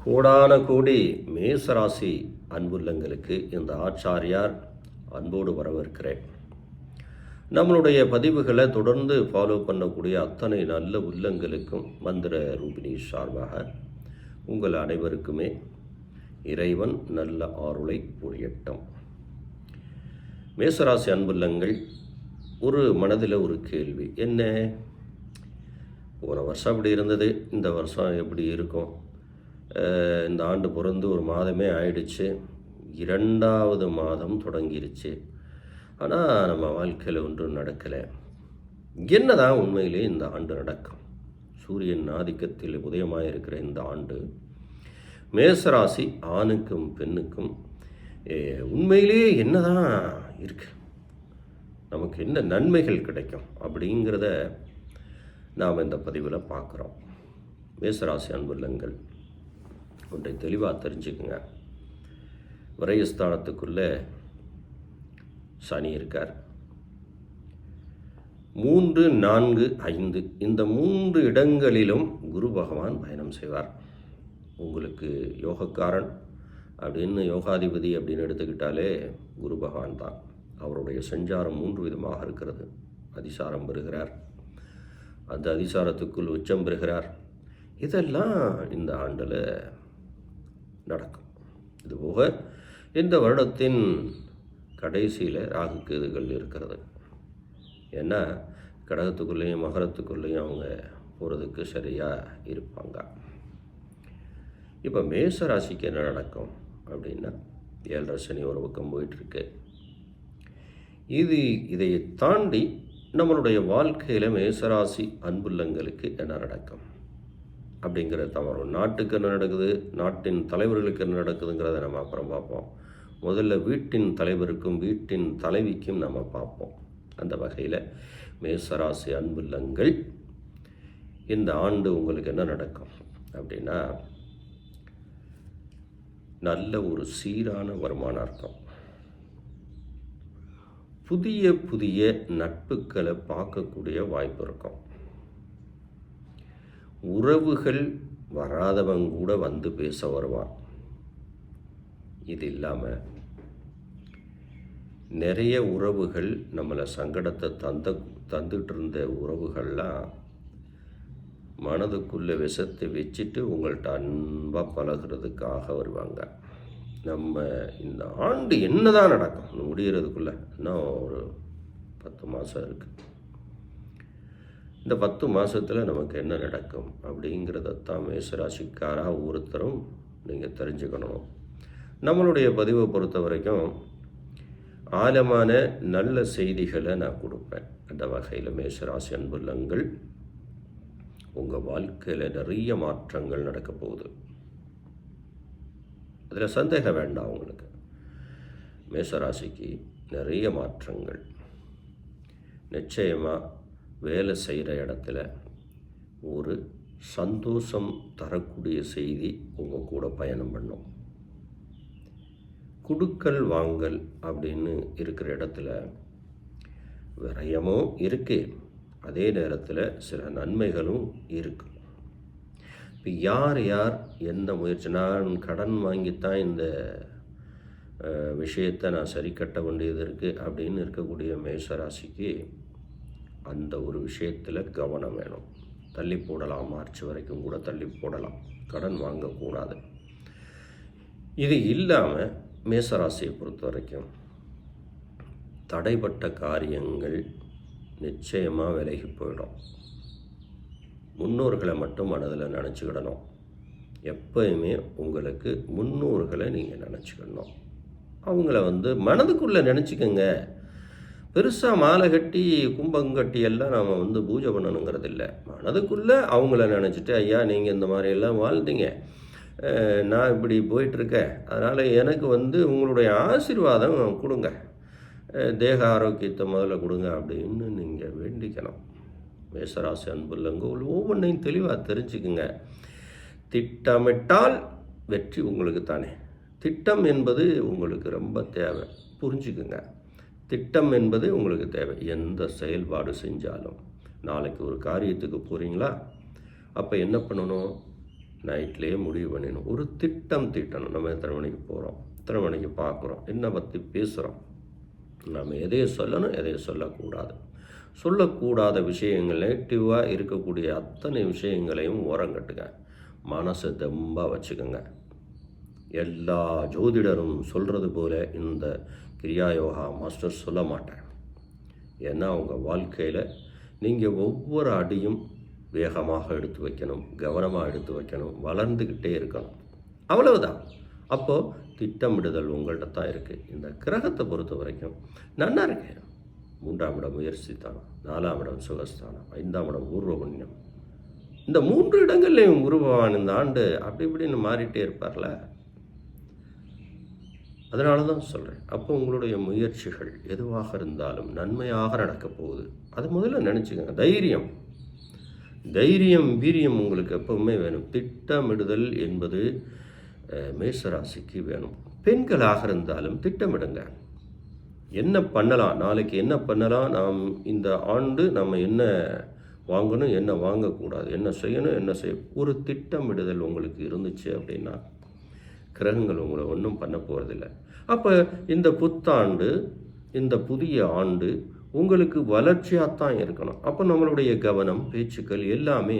கோடான கோடி மேசராசி அன்புள்ளங்களுக்கு இந்த ஆச்சாரியார் அன்போடு வரவேற்கிறேன். நம்மளுடைய பதிவுகளை தொடர்ந்து ஃபாலோ பண்ணக்கூடிய அத்தனை நல்ல உள்ளங்களுக்கும் மந்திர ரூபினி சார்பாக உங்கள் அனைவருக்குமே இறைவன் நல்ல ஆருளை புரியட்டும். மேசராசி அன்புள்ளங்கள், ஒரு மனதில் ஒரு கேள்வி, என்ன போன வருஷம் அப்படி இருந்தது, இந்த வருஷம் எப்படி இருக்கும்? இந்த ஆண்டு பிறந்து ஒரு மாதமே ஆயிடுச்சு, 2வது மாதம் தொடங்கிருச்சு. ஆனால் நம்ம வாழ்க்கையில் ஒன்றும் நடக்கலை. என்ன தான் உண்மையிலே இந்த ஆண்டு நடக்கும்? சூரியன் ஆதிக்கத்தில் உதயமாக இருக்கிற இந்த ஆண்டு மேசராசி ஆணுக்கும் பெண்ணுக்கும் உண்மையிலேயே என்ன தான் இருக்கு, நமக்கு என்ன நன்மைகள் கிடைக்கும் அப்படிங்கிறத நாம் இந்த பதிவில் பார்க்குறோம். மேசராசி அன்புள்ளங்கள், ஒன்றை தெளிவாக தெரிஞ்சுக்குங்க. விரயஸ்தானத்துக்குள்ளே சனி இருக்கார். 3, 4, 5 இந்த 3 இடங்களிலும் குரு பகவான் பயணம் செய்வார். உங்களுக்கு யோகக்காரன் அப்படின்னு, யோகாதிபதி அப்படின்னு எடுத்துக்கிட்டாலே குரு பகவான் தான். அவருடைய சஞ்சாரம் 3 விதமாக இருக்கிறது. அதிசாரம் பெறுகிறார், அந்த அதிசாரத்துக்குள் உச்சம் பெறுகிறார். இதெல்லாம் இந்த ஆண்டில் நடக்கும். இதுபோக இந்த வருடத்தின் கடைசியில் ராகு கேதுகள் இருக்கிறது. ஏன்னா கடகத்துக்குள்ளேயும் மகரத்துக்குள்ளேயும் அவங்க போகிறதுக்கு சரியாக இருப்பாங்க. இப்போ மேச ராசிக்கு என்ன நடக்கும் அப்படின்னா, 7.5 சனி ஒரு பக்கம் போயிட்டுருக்கு. இதை தாண்டி நம்மளுடைய வாழ்க்கையில் மேசராசி அன்புள்ளங்களுக்கு என்ன நடக்கும் அப்படிங்கிறது தான் வரும். நாட்டுக்கு என்ன நடக்குது, நாட்டின் தலைவர்களுக்கு என்ன நடக்குதுங்கிறத நம்ம அப்புறம் பார்ப்போம். முதல்ல வீட்டின் தலைவருக்கும் வீட்டின் தலைவிக்கும் நம்ம பார்ப்போம். அந்த வகையில் மேசராசி அன்புள்ளங்கள், இந்த ஆண்டு உங்களுக்கு என்ன நடக்கும் அப்படின்னா, நல்ல ஒரு சீரான வருமானம் இருக்கும். புதிய புதிய நட்புகளை பார்க்கக்கூடிய வாய்ப்பு இருக்கும். உறவுகள் வராதவங்க கூட வந்து பேச வருவான். இது இல்லாமல் நிறைய உறவுகள் நம்மளை சங்கடத்தை தந்துட்டு இருந்த உறவுகள்லாம் மனதுக்குள்ளே விஷத்தை வச்சுட்டு உங்கள்கிட்ட அன்பாக பழகிறதுக்காக வருவாங்க. நம்ம இந்த ஆண்டு என்ன தான் நடக்கும் முடிகிறதுக்குள்ளே இன்னும் ஒரு 10 மாதம் இருக்குது. இந்த 10 மாதத்தில் நமக்கு என்ன நடக்கும் அப்படிங்கிறதான் மேசராசிக்காராக ஒவ்வொருத்தரும் நீங்கள் தெரிஞ்சுக்கணும். நம்மளுடைய பதிவை பொறுத்த வரைக்கும் ஆழமான நல்ல செய்திகளை நான் கொடுப்பேன். அந்த வகையில் மேசராசி அன்புள்ளங்கள், உங்கள் வாழ்க்கையில் நிறைய மாற்றங்கள் நடக்க போகுது. அதில் சந்தேகம் வேண்டாம். உங்களுக்கு மேசராசிக்கு நிறைய மாற்றங்கள் நிச்சயமாக. வேலை செய்கிற இடத்துல ஒரு சந்தோஷம் தரக்கூடிய செய்தி உங்கள் கூட பயணம் பண்ணும். குடுக்கல் வாங்கல் அப்படின்னு இருக்கிற இடத்துல விரயமும் இருக்குது, அதே நேரத்தில் சில நன்மைகளும் இருக்குது. இப்போ யார் எந்த முயற்சி, நான் கடன் வாங்கித்தான் இந்த விஷயத்தை நான் சரி கட்ட வேண்டியது இருக்குது அப்படின்னு இருக்கக்கூடிய மேசராசிக்கு அந்த ஒரு விஷயத்தில் கவனம் வேணும். தள்ளி போடலாம், மார்ச் வரைக்கும் கூட தள்ளி போடலாம், கடன் வாங்கக்கூடாது. இது இல்லாமல் மேசராசியை பொறுத்த வரைக்கும் தடைப்பட்ட காரியங்கள் நிச்சயமாக விலகி போயிடும். முன்னோர்களை மட்டும் மனதில் நினச்சிக்கிடணும். எப்பயுமே உங்களுக்கு முன்னோர்களை நீங்கள் நினச்சிக்கணும். அவங்கள மனதுக்குள்ளே நினச்சிக்கங்க. பெருசாக மாலை கட்டி கும்பங்கட்டி எல்லாம் நாம் பூஜை பண்ணணுங்கிறது இல்லை. மனதுக்குள்ளே அவங்கள நினச்சிட்டு, ஐயா நீங்கள் இந்த மாதிரியெல்லாம் வாழ்ந்தீங்க, நான் இப்படி போயிட்டுருக்கேன், அதனால் எனக்கு உங்களுடைய ஆசீர்வாதம் கொடுங்க, தேக ஆரோக்கியத்தை முதல்ல கொடுங்க அப்படின்னு நீங்கள் வேண்டிக்கணும். மேசராசி அன்புள்ளங்க, ஒவ்வொன்றையும் தெளிவாக தெரிஞ்சுக்குங்க. திட்டமிட்டால் வெற்றி உங்களுக்கு தானே. திட்டம் என்பது உங்களுக்கு ரொம்ப தேவை, புரிஞ்சுக்குங்க. திட்டம் என்பது உங்களுக்கு தேவை. எந்த செயல்பாடு செஞ்சாலும், நாளைக்கு ஒரு காரியத்துக்கு போகிறீங்களா, அப்போ என்ன பண்ணணும், நைட்லேயே முடிவு பண்ணிடணும். ஒரு திட்டம் தீட்டணும். நம்ம எத்தனை மணிக்கு போகிறோம், எத்தனை மணிக்கு பார்க்குறோம், என்ன பற்றி பேசுகிறோம், நம்ம எதையை சொல்லணும், எதையை சொல்லக்கூடாது. சொல்லக்கூடாத விஷயங்கள், நெகட்டிவாக இருக்கக்கூடிய அத்தனை விஷயங்களையும் ஓரங்கட்டுங்க. மனசை தெம்பாக வச்சுக்கோங்க. எல்லா ஜோதிடரும் சொல்கிறது போல இந்த கிரியா யோகா மாஸ்டர் சொல்ல மாட்டேன். ஏன்னா உங்கள் வாழ்க்கையில் நீங்கள் ஒவ்வொரு அடியும் வேகமாக எடுத்து வைக்கணும், கவனமாக எடுத்து வைக்கணும், வளர்ந்துக்கிட்டே இருக்கணும். அவ்வளவுதான். அப்போது திட்டமிடுதல் உங்கள்கிட்ட தான் இருக்குது. இந்த கிரகத்தை பொறுத்த வரைக்கும் நல்லா இருக்கேன். 3ஆம் இடம் முயற்சி தானம், 4ஆம் இடம் சுகஸ்தானம், 5ஆம் இடம் பூர்வ புண்ணியம். இந்த 3 இடங்கள்லையும் குரு பகவான் இந்த ஆண்டு அப்படி இப்படின்னு மாறிட்டே இருப்பார்ல. அதனால தான் சொல்கிறேன். அப்போ உங்களுடைய முயற்சிகள் எதுவாக இருந்தாலும் நன்மையாக நடக்கப் போகுது. அது முதல்ல நினச்சிக்கோங்க. தைரியம் வீரியம் உங்களுக்கு எப்பவுமே வேணும். திட்டமிடுதல் என்பது மேசராசிக்கு வேணும். பெண்களாக இருந்தாலும் திட்டமிடுங்க. என்ன பண்ணலாம், நாளைக்கு என்ன பண்ணலாம், நாம் இந்த ஆண்டு நம்ம என்ன வாங்கணும், என்ன வாங்கக்கூடாது, என்ன செய்யணும், என்ன ஒரு திட்டமிடுதல் உங்களுக்கு இருந்துச்சு அப்படின்னா கிரகங்கள் உங்களை ஒன்றும் பண்ண போகிறதில்ல. அப்போ இந்த புத்தாண்டு, இந்த புதிய ஆண்டு உங்களுக்கு வளர்ச்சியாக தான் இருக்கணும். அப்போ நம்மளுடைய கவனம், பேச்சுக்கள் எல்லாமே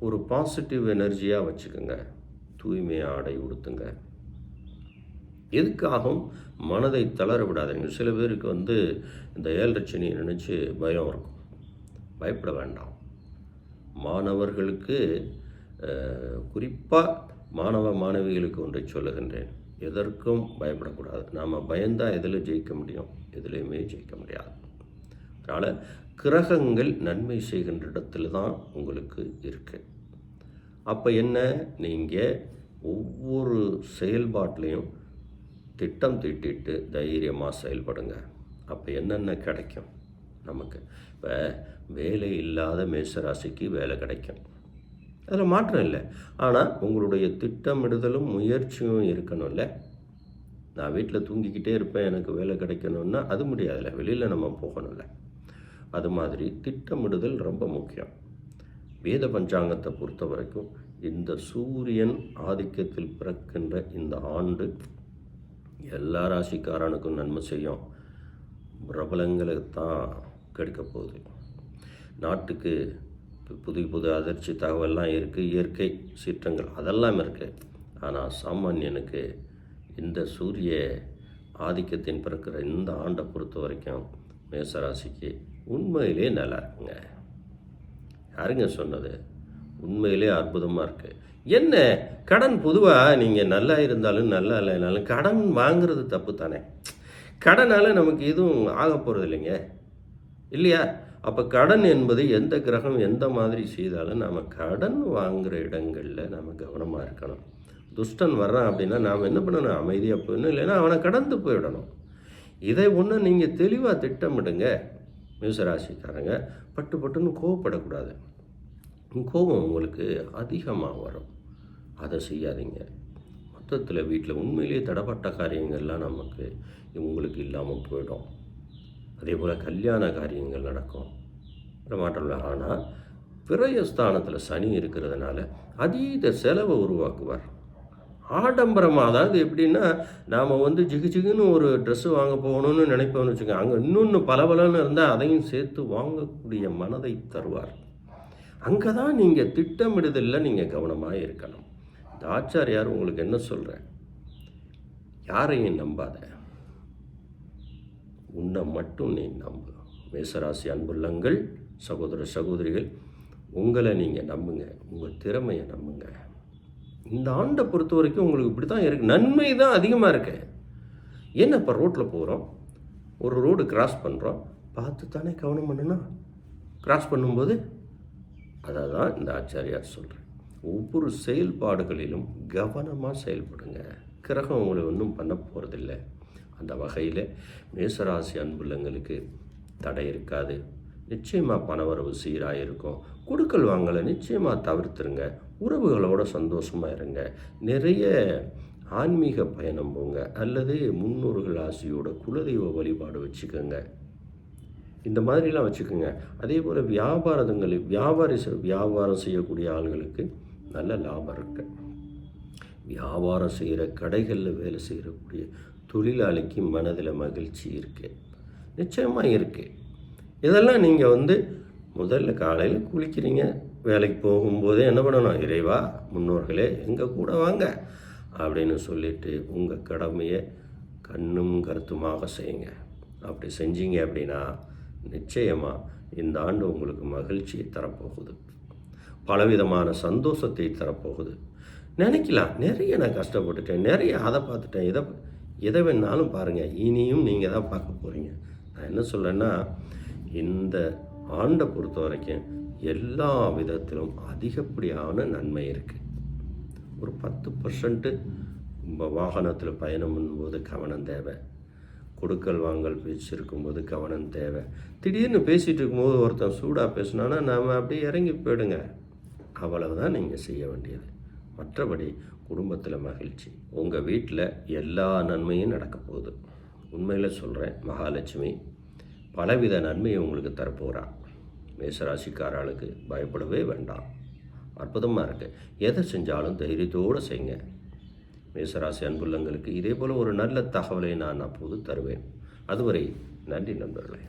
ஒரு பாசிட்டிவ் எனர்ஜியாக வச்சுக்கோங்க. தூய்மையாக ஆடை உடுத்துங்க. எதுக்காகவும் மனதை தளர விடாதீங்க. சில பேருக்கு இந்த 7 சனியை நினச்சி பயம் இருக்கும். பயப்பட வேண்டாம். மாணவர்களுக்கு குறிப்பாக மாணவ மாணவிகளுக்கு ஒன்றை சொல்லுகின்றேன். எதற்கும் பயப்படக்கூடாது. நாம் பயந்தால் எதில் ஜெயிக்க முடியும்? எதுலேயுமே ஜெயிக்க முடியாது. அதனால் கிரகங்கள் நன்மை செய்கின்ற இடத்துல தான் உங்களுக்கு இருக்குது. அப்போ என்ன, நீங்கள் ஒவ்வொரு செயல்பாட்டிலையும் திட்டம் தீட்டிட்டு தைரியமாக செயல்படுங்க. அப்போ என்னென்ன கிடைக்கும் நமக்கு? இப்போ வேலை இல்லாத மேசராசிக்கு வேலை கிடைக்கும், அதில் மாற்றம் இல்லை. ஆனால் உங்களுடைய திட்டமிடுதலும் முயற்சியும் இருக்கணும்ல. நான் வீட்டில் தூங்கிக்கிட்டே இருப்பேன், எனக்கு வேலை கிடைக்கணும்னா அது முடியாதுல்ல. வெளியில் நம்ம போகணும்ல. அது மாதிரி திட்டமிடுதல் ரொம்ப முக்கியம். வேத பஞ்சாங்கத்தை பொறுத்த வரைக்கும் இந்த சூரியன் ஆதிக்கத்தில் பிறக்கின்ற இந்த ஆண்டு எல்லா ராசிக்காரனுக்கும் நன்மை செய்யும். பிரபலங்களை தான் கெடுக்க போகுது. நாட்டுக்கு புது அதிர்ச்சி தகவல்லாம் இருக்குது. இயற்கை சீற்றங்கள் அதெல்லாம் இருக்குது. ஆனால் சாமானியனுக்கு இந்த சூரிய ஆதிக்கத்தின் பிறக்கிற இந்த ஆண்டை பொறுத்த வரைக்கும் மேசராசிக்கு உண்மையிலே நல்லா இருக்குங்க. யாருங்க சொன்னது? உண்மையிலே அற்புதமாக இருக்குது. என்ன கடன், பொதுவாக நீங்கள் நல்லா இருந்தாலும் நல்லா இல்லைனாலும் கடன் வாங்குறது தப்பு தானே. கடனால் நமக்கு எதுவும் ஆக போகிறது இல்லைங்க, இல்லையா? அப்போ கடன் என்பது எந்த கிரகம் எந்த மாதிரி செய்தாலும் நாம் கடன் வாங்குகிற இடங்களில் நாம் கவனமாக இருக்கணும். துஷ்டன் வர்றான் அப்படின்னா நாம் என்ன பண்ணணும்? அமைதியாக போயிடணும், இல்லைன்னா அவனை கடந்து போயிடணும். இதை ஒன்று நீங்கள் தெளிவாக திட்டமிடுங்க. மேசராசிக்காரங்க பட்டுன்னு கோவப்படக்கூடாது. கோபம் உங்களுக்கு அதிகமாக வரும். அதை செய்யாதீங்க. மொத்தத்தில் வீட்டில் உண்மையிலேயே தடப்பட்ட காரியங்கள்லாம் நமக்கு உங்களுக்கு இல்லாமல் போயிடும். அதே போல் கல்யாண காரியங்கள் நடக்கும், மாற்றம் இல்லை. ஆனால் விரயஸ்தானத்தில் சனி இருக்கிறதுனால அதீத செலவை உருவாக்குவார். ஆடம்பரமாக, அதாவது எப்படின்னா நாம் ஜிகுன்னு ஒரு ட்ரெஸ்ஸு வாங்க போகணும்னு நினைப்போம்னு வச்சுக்கோங்க. அங்கே இன்னொன்று பலன்னு இருந்தால் அதையும் சேர்த்து வாங்கக்கூடிய மனதை தருவார். அங்கே தான் நீங்கள் திட்டமிடுதலில் நீங்கள் கவனமாக இருக்கணும். இந்த ஆச்சாரியார் உங்களுக்கு என்ன சொல்கிறேன், யாரையும் நம்பாத, உன்னை மட்டும் நீ நம்பு. மேசராசி அன்புள்ளங்கள், சகோதர சகோதரிகள், உங்களை நீங்கள் நம்புங்க, உங்கள் திறமையை நம்புங்க. இந்த ஆண்டை பொறுத்த வரைக்கும் உங்களுக்கு இப்படி தான் இருக்குது. நன்மை தான் அதிகமாக இருக்கு. ஏன்னா இப்போ ரோட்டில் போகிறோம், ஒரு ரோடு கிராஸ் பண்ணுறோம், பார்த்து தானே கவனம் பண்ணணும். கிராஸ் பண்ணும்போது அதை தான் இந்த ஆச்சாரியார் சொல்கிறேன். ஒவ்வொரு செயல்பாடுகளிலும் கவனமாக செயல்படுங்க. கிரகம் உங்களை ஒன்றும் பண்ண போகிறதில்லை. அந்த வகையில் மேசராசி அன்புள்ளங்களுக்கு தடை இருக்காது. நிச்சயமாக பணவரவு சீராக இருக்கும். கொடுக்கல் வாங்கலை நிச்சயமாக தவிர்த்துருங்க. உறவுகளோட சந்தோஷமாக இருங்க. நிறைய ஆன்மீக பயணம் போங்க, அல்லது முன்னோர்கள் ஆசையோட குலதெய்வ வழிபாடு வச்சுக்கோங்க. இந்த மாதிரிலாம் வச்சுக்கோங்க. அதே போல் வியாபாரம் செய்யக்கூடிய ஆள்களுக்கு நல்ல லாபம் இருக்கு. வியாபாரம் செய்கிற கடைகளில் வேலை செய்யக்கூடிய தொழிலாளிக்கு மனதில் மகிழ்ச்சி இருக்கு, நிச்சயமாக இருக்கு. இதெல்லாம் நீங்கள் முதல்ல காலையில் குளிக்கிறீங்க, வேலைக்கு போகும்போதே என்ன பண்ணணும், இறைவா முன்னோர்களே எங்கள் கூட வாங்க அப்படின்னு சொல்லிட்டு உங்கள் கடமையை கண்ணும் கருத்துமாக செய்யுங்க. அப்படி செஞ்சீங்க அப்படின்னா நிச்சயமாக இந்த ஆண்டு உங்களுக்கு மகிழ்ச்சியை தரப்போகுது, பலவிதமான சந்தோஷத்தை தரப்போகுது. நினைக்கலாம், நிறைய நான் கஷ்டப்பட்டுட்டேன், நிறைய அதை பார்த்துட்டேன், எதை வேணாலும் பாருங்கள், இனியும் நீங்கள் தான் பார்க்க போகிறீங்க. நான் என்ன சொல்கிறேன்னா, இந்த ஆண்டை பொறுத்த வரைக்கும் எல்லா விதத்திலும் அதிகப்படியான நன்மை இருக்குது. ஒரு 10% வாகனத்தில் பயணம் பண்ணும்போது கவனம் தேவை, கொடுக்கல் வாங்கல் பேச்சு இருக்கும்போது கவனம் தேவை. திடீர்னு பேசிகிட்டு இருக்கும்போது ஒருத்தன் சூடாக பேசினான்னா நாம் அப்படியே இறங்கி போயிடுங்க. அவ்வளவுதான் நீங்கள் செய்ய வேண்டியது. மற்றபடி குடும்பத்தில் மகிழ்ச்சி, உங்கள் வீட்டில் எல்லா நன்மையும் நடக்க போகுது. உண்மையில் சொல்கிறேன், மகாலட்சுமி பலவித நன்மையை உங்களுக்கு தரப்போகிறா. மேசராசிக்காரர்களுக்கு பயப்படவே வேண்டாம், அற்புதமாக இருக்குது. எதை செஞ்சாலும் தைரியத்தோடு செய்யுங்க. மேசராசி அன்புள்ளங்களுக்கு இதே போல் ஒரு நல்ல தகவலை நான் அப்போது தருவேன். அதுவரை நன்றி நண்பர்களே.